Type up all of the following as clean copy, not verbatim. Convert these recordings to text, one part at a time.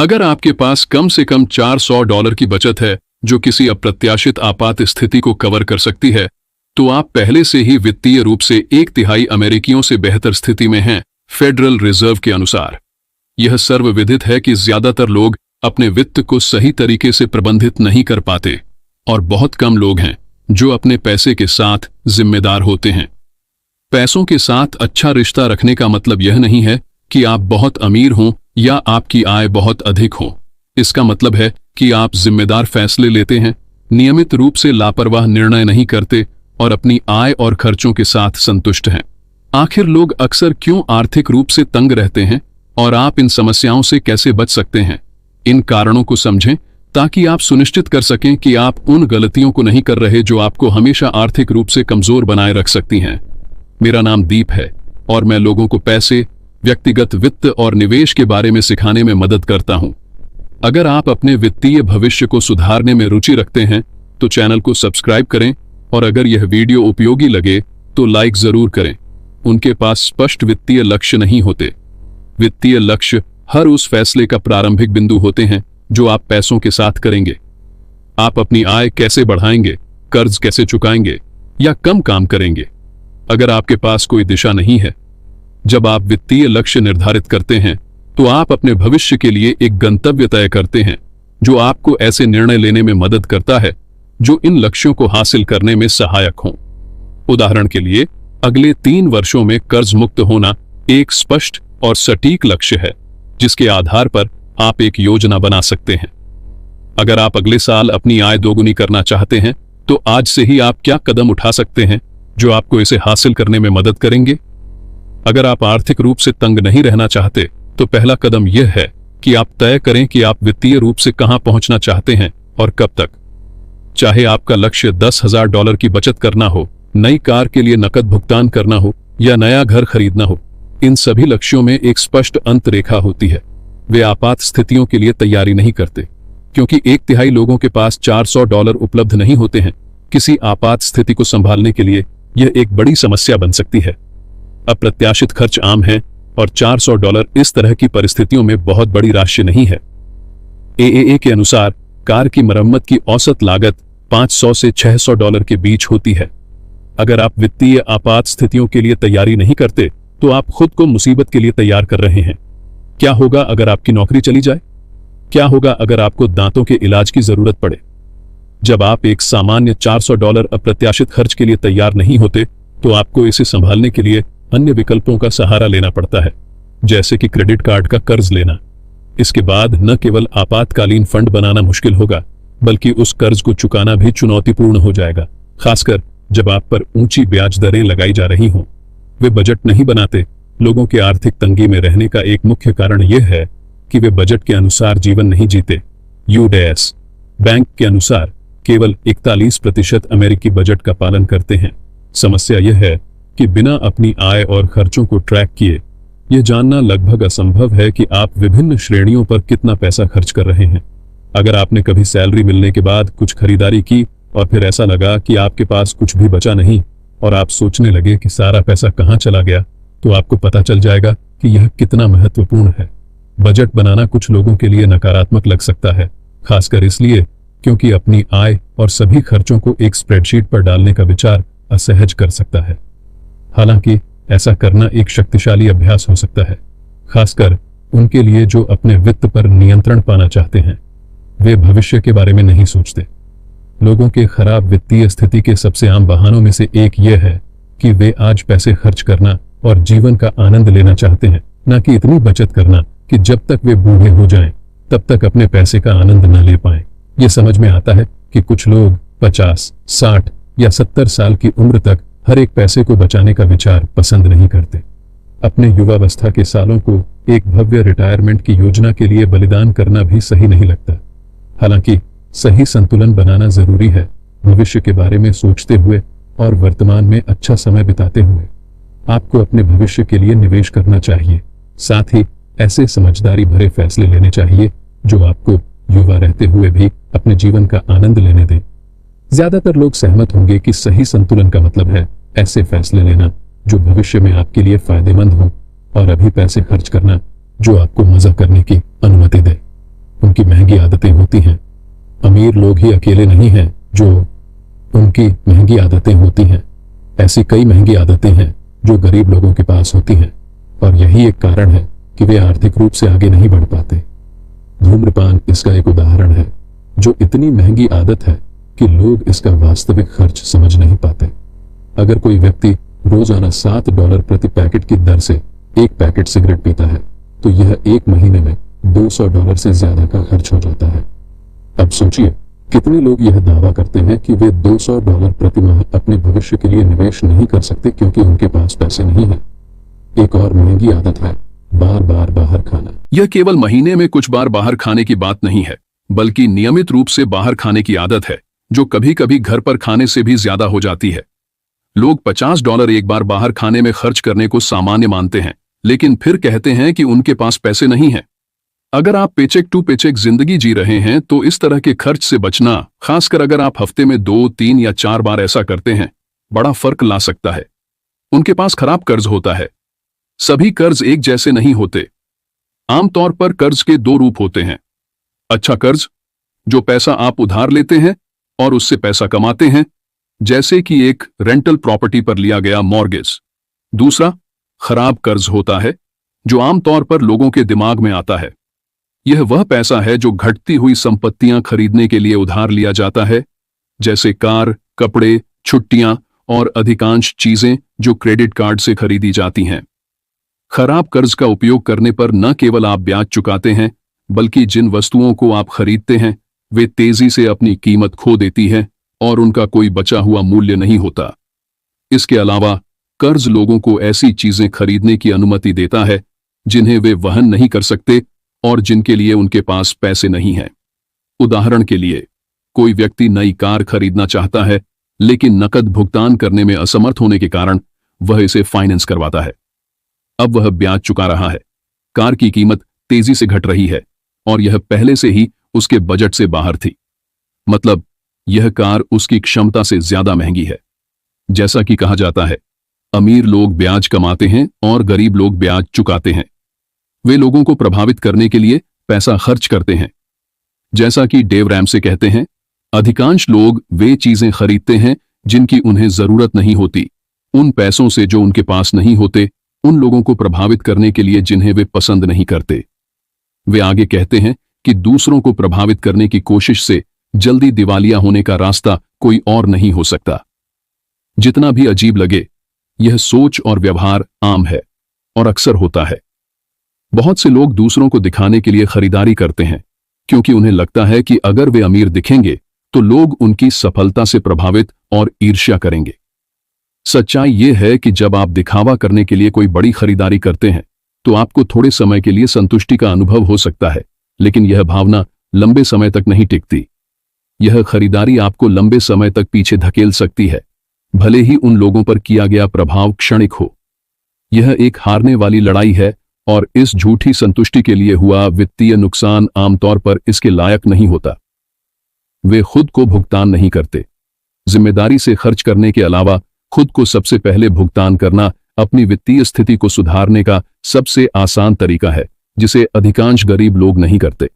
अगर आपके पास कम से कम $400 की बचत है जो किसी अप्रत्याशित आपात स्थिति को कवर कर सकती है, तो आप पहले से ही वित्तीय रूप से 1/3 अमेरिकियों से बेहतर स्थिति में हैं। फेडरल रिजर्व के अनुसार यह सर्वविदित है कि ज्यादातर लोग अपने वित्त को सही तरीके से प्रबंधित नहीं कर पाते और बहुत कम लोग हैं जो अपने पैसे के साथ जिम्मेदार होते हैं। पैसों के साथ अच्छा रिश्ता रखने का मतलब यह नहीं है कि आप बहुत अमीर हों या आपकी आय बहुत अधिक हो। इसका मतलब है कि आप जिम्मेदार फैसले लेते हैं, नियमित रूप से लापरवाह निर्णय नहीं करते और अपनी आय और खर्चों के साथ संतुष्ट हैं। आखिर लोग अक्सर क्यों आर्थिक रूप से तंग रहते हैं और आप इन समस्याओं से कैसे बच सकते हैं? इन कारणों को समझें ताकि आप सुनिश्चित कर सकें कि आप उन गलतियों को नहीं कर रहे जो आपको हमेशा आर्थिक रूप से कमजोर बनाए रख सकती हैं। मेरा नाम दीप है और मैं लोगों को पैसे, व्यक्तिगत वित्त और निवेश के बारे में सिखाने में मदद करता हूं। अगर आप अपने वित्तीय भविष्य को सुधारने में रुचि रखते हैं तो चैनल को सब्सक्राइब करें और अगर यह वीडियो उपयोगी लगे तो लाइक जरूर करें। उनके पास स्पष्ट वित्तीय लक्ष्य नहीं होते। वित्तीय लक्ष्य हर उस फैसले का प्रारंभिक बिंदु होते हैं जो आप पैसों के साथ करेंगे। आप अपनी आय कैसे बढ़ाएंगे, कर्ज कैसे चुकाएंगे या कम काम करेंगे। अगर आपके पास कोई दिशा नहीं है, जब आप वित्तीय लक्ष्य निर्धारित करते हैं तो आप अपने भविष्य के लिए एक गंतव्य तय करते हैं जो आपको ऐसे निर्णय लेने में मदद करता है जो इन लक्ष्यों को हासिल करने में सहायक हों। उदाहरण के लिए, अगले 3 वर्षों में कर्ज मुक्त होना एक स्पष्ट और सटीक लक्ष्य है जिसके आधार पर आप एक योजना बना सकते हैं। अगर आप अगले साल अपनी आय दोगुनी करना चाहते हैं तो आज से ही आप क्या कदम उठा सकते हैं जो आपको इसे हासिल करने में मदद करेंगे? अगर आप आर्थिक रूप से तंग नहीं रहना चाहते तो पहला कदम यह है कि आप तय करें कि आप वित्तीय रूप से कहां पहुंचना चाहते हैं और कब तक। चाहे आपका लक्ष्य $10,000 की बचत करना हो, नई कार के लिए नकद भुगतान करना हो या नया घर खरीदना हो, इन सभी लक्ष्यों में एक स्पष्ट अंत रेखा होती है। वे आपात स्थितियों के लिए तैयारी नहीं करते क्योंकि 1/3 लोगों के पास $400 उपलब्ध नहीं होते हैं। किसी आपात स्थिति को संभालने के लिए यह एक बड़ी समस्या बन सकती है। अप्रत्याशित खर्च आम हैं और $400 इस तरह की परिस्थितियों में बहुत बड़ी राशि नहीं है। AAA के अनुसार कार की मरम्मत की औसत लागत $500 से $600 के बीच होती है। अगर आप वित्तीय आपात स्थितियों के लिए तैयारी नहीं करते तो आप खुद को मुसीबत के लिए तैयार कर रहे हैं। क्या होगा अगर आपकी नौकरी चली जाए? क्या होगा अगर आपको दांतों के इलाज की जरूरत पड़े? जब आप एक सामान्य $400 अप्रत्याशित खर्च के लिए तैयार नहीं होते तो आपको इसे संभालने के लिए अन्य विकल्पों का सहारा लेना पड़ता है, जैसे कि क्रेडिट कार्ड का कर्ज लेना। इसके बाद न केवल आपातकालीन फंड बनाना मुश्किल होगा बल्कि उस कर्ज को चुकाना भी चुनौतीपूर्ण हो जाएगा, खासकर जब आप पर ऊंची ब्याज दरें लगाई जा रही हों। वे बजट नहीं बनाते। लोगों के आर्थिक तंगी में रहने का एक मुख्य कारण यह है कि वे बजट के अनुसार जीवन नहीं जीते। यूएस बैंक के अनुसार केवल 41% अमेरिकी बजट का पालन करते हैं। समस्या यह है कि बिना अपनी आय और खर्चों को ट्रैक किए यह जानना लगभग असंभव है कि आप विभिन्न श्रेणियों पर कितना पैसा खर्च कर रहे हैं। अगर आपने कभी सैलरी मिलने के बाद कुछ खरीदारी की और फिर ऐसा लगा कि आपके पास कुछ भी बचा नहीं और आप सोचने लगे कि सारा पैसा कहां चला गया, तो आपको पता चल जाएगा कि यह कितना महत्वपूर्ण है। बजट बनाना कुछ लोगों के लिए नकारात्मक लग सकता है, खासकर इसलिए क्योंकि अपनी आय और सभी खर्चों को एक स्प्रेडशीट पर डालने का विचार असहज कर सकता है। हालांकि ऐसा करना एक शक्तिशाली अभ्यास हो सकता है, खासकर उनके लिए जो अपने वित्त पर नियंत्रण पाना चाहते हैं। वे भविष्य के बारे में नहीं सोचते। लोगों के खराब वित्तीय स्थिति के सबसे आम बहानों में से एक यह है कि वे आज पैसे खर्च करना और जीवन का आनंद लेना चाहते हैं, न कि इतनी बचत करना कि जब तक वे बूढ़े हो जाएं, तब तक अपने पैसे का आनंद न ले पाएं। यह समझ में आता है कि कुछ लोग 50, 60 या 70 साल की उम्र तक हर एक पैसे को बचाने का विचार पसंद नहीं करते। अपने युवावस्था के सालों को एक भव्य रिटायरमेंट की योजना के लिए बलिदान करना भी सही नहीं लगता। हालांकि सही संतुलन बनाना जरूरी है, भविष्य के बारे में सोचते हुए और वर्तमान में अच्छा समय बिताते हुए। आपको अपने भविष्य के लिए निवेश करना चाहिए, साथ ही ऐसे समझदारी भरे फैसले लेने चाहिए जो आपको युवा रहते हुए भी अपने जीवन का आनंद लेने दें। ज्यादातर लोग सहमत होंगे कि सही संतुलन का मतलब है ऐसे फैसले लेना जो भविष्य में आपके लिए फायदेमंद हो और अभी पैसे खर्च करना जो आपको मजा करने की अनुमति दे। उनकी महंगी आदतें होती हैं। अमीर लोग ही अकेले नहीं हैं जो उनकी महंगी आदतें होती हैं। ऐसी कई महंगी आदतें हैं जो गरीब लोगों के पास होती हैं और यही एक कारण है कि वे आर्थिक रूप से आगे नहीं बढ़ पाते। धूम्रपान इसका एक उदाहरण है, जो इतनी महंगी आदत है कि लोग इसका वास्तविक खर्च समझ नहीं पाते। अगर कोई व्यक्ति रोजाना $7 प्रति पैकेट की दर से एक पैकेट सिगरेट पीता है तो यह एक महीने में $200 से ज्यादा का खर्च हो जाता है। अब सोचिए, कितने लोग यह दावा करते हैं कि वे $200 प्रति माह अपने भविष्य के लिए निवेश नहीं कर सकते क्योंकि उनके पास पैसे नहीं है। एक और महंगी आदत है बार बार बाहर खाना। यह केवल महीने में कुछ बार बाहर खाने की बात नहीं है, बल्कि नियमित रूप से बाहर खाने की आदत है, जो कभी कभी घर पर खाने से भी ज्यादा हो जाती है। लोग $50 एक बार बाहर खाने में खर्च करने को सामान्य मानते हैं, लेकिन फिर कहते हैं कि उनके पास पैसे नहीं हैं। अगर आप पेचेक टू पेचेक जिंदगी जी रहे हैं तो इस तरह के खर्च से बचना, खासकर अगर आप हफ्ते में 2, 3 या 4 बार ऐसा करते हैं, बड़ा फर्क ला सकता है। उनके पास खराब कर्ज होता है। सभी कर्ज एक जैसे नहीं होते। आमतौर पर कर्ज के 2 रूप होते हैं। अच्छा कर्ज, जो पैसा आप उधार लेते हैं और उससे पैसा कमाते हैं, जैसे कि एक रेंटल प्रॉपर्टी पर लिया गया मॉर्गेज। दूसरा खराब कर्ज होता है, जो आमतौर पर लोगों के दिमाग में आता है। यह वह पैसा है जो घटती हुई संपत्तियां खरीदने के लिए उधार लिया जाता है, जैसे कार, कपड़े, छुट्टियां और अधिकांश चीजें जो क्रेडिट कार्ड से खरीदी जाती हैं। खराब कर्ज का उपयोग करने पर न केवल आप ब्याज चुकाते हैं, बल्कि जिन वस्तुओं को आप खरीदते हैं वे तेजी से अपनी कीमत खो देती हैं और उनका कोई बचा हुआ मूल्य नहीं होता। इसके अलावा कर्ज लोगों को ऐसी चीजें खरीदने की अनुमति देता है जिन्हें वे वहन नहीं कर सकते और जिनके लिए उनके पास पैसे नहीं हैं। उदाहरण के लिए, कोई व्यक्ति नई कार खरीदना चाहता है, लेकिन नकद भुगतान करने में असमर्थ होने के कारण वह इसे फाइनेंस करवाता है। अब वह ब्याज चुका रहा है। कार की कीमत तेजी से घट रही है और यह पहले से ही उसके बजट से बाहर थी। मतलब, यह कार उसकी क्षमता से ज्यादा महंगी है। जैसा कि कहा जाता है, अमीर लोग ब्याज कमाते हैं और गरीब लोग ब्याज चुकाते हैं। वे लोगों को प्रभावित करने के लिए पैसा खर्च करते हैं। जैसा कि डेव रैमसे कहते हैं, अधिकांश लोग वे चीजें खरीदते हैं जिनकी उन्हें जरूरत नहीं होती, उन पैसों से जो उनके पास नहीं होते, उन लोगों को प्रभावित करने के लिए जिन्हें वे पसंद नहीं करते। वे आगे कहते हैं कि दूसरों को प्रभावित करने की कोशिश से जल्दी दिवालिया होने का रास्ता कोई और नहीं हो सकता। जितना भी अजीब लगे, यह सोच और व्यवहार आम है और अक्सर होता है। बहुत से लोग दूसरों को दिखाने के लिए खरीदारी करते हैं क्योंकि उन्हें लगता है कि अगर वे अमीर दिखेंगे तो लोग उनकी सफलता से प्रभावित और ईर्ष्या करेंगे। सच्चाई यह है कि जब आप दिखावा करने के लिए कोई बड़ी खरीदारी करते हैं तो आपको थोड़े समय के लिए संतुष्टि का अनुभव हो सकता है, लेकिन यह भावना लंबे समय तक नहीं टिकती। यह खरीदारी आपको लंबे समय तक पीछे धकेल सकती है, भले ही उन लोगों पर किया गया प्रभाव क्षणिक हो। यह एक हारने वाली लड़ाई है और इस झूठी संतुष्टि के लिए हुआ वित्तीय नुकसान आमतौर पर इसके लायक नहीं होता। वे खुद को भुगतान नहीं करते। जिम्मेदारी से खर्च करने के अलावा खुद को सबसे पहले भुगतान करना अपनी वित्तीय स्थिति को सुधारने का सबसे आसान तरीका है, जिसे अधिकांश गरीब लोग नहीं करते।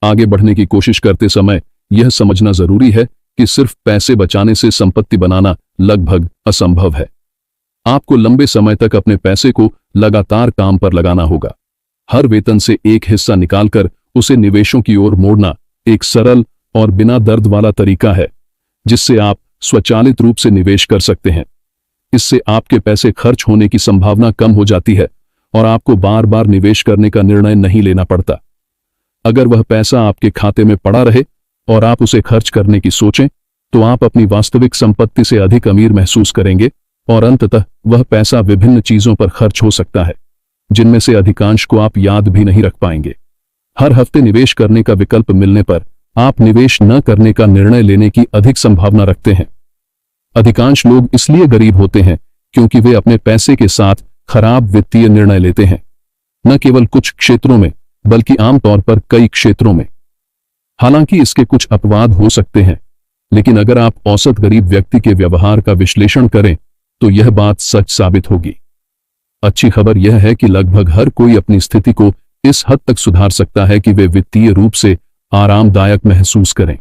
आगे बढ़ने की कोशिश करते समय यह समझना जरूरी है कि सिर्फ पैसे बचाने से संपत्ति बनाना लगभग असंभव है। आपको लंबे समय तक अपने पैसे को लगातार काम पर लगाना होगा। हर वेतन से एक हिस्सा निकालकर उसे निवेशों की ओर मोड़ना एक सरल और बिना दर्द वाला तरीका है, जिससे आप स्वचालित रूप से निवेश कर सकते हैं। इससे आपके पैसे खर्च होने की संभावना कम हो जाती है और आपको बार बार निवेश करने का निर्णय नहीं लेना पड़ता। अगर वह पैसा आपके खाते में पड़ा रहे और आप उसे खर्च करने की सोचें, तो आप अपनी वास्तविक संपत्ति से अधिक अमीर महसूस करेंगे और अंततः वह पैसा विभिन्न चीजों पर खर्च हो सकता है, जिनमें से अधिकांश को आप याद भी नहीं रख पाएंगे। हर हफ्ते निवेश करने का विकल्प मिलने पर आप निवेश न करने का निर्णय लेने की अधिक संभावना रखते हैं। अधिकांश लोग इसलिए गरीब होते हैं क्योंकि वे अपने पैसे के साथ खराब वित्तीय निर्णय लेते हैं, न केवल कुछ क्षेत्रों में बल्कि आमतौर पर कई क्षेत्रों में। हालांकि इसके कुछ अपवाद हो सकते हैं, लेकिन अगर आप औसत गरीब व्यक्ति के व्यवहार का विश्लेषण करें तो यह बात सच साबित होगी। अच्छी खबर यह है कि लगभग हर कोई अपनी स्थिति को इस हद तक सुधार सकता है कि वे वित्तीय रूप से आरामदायक महसूस करें।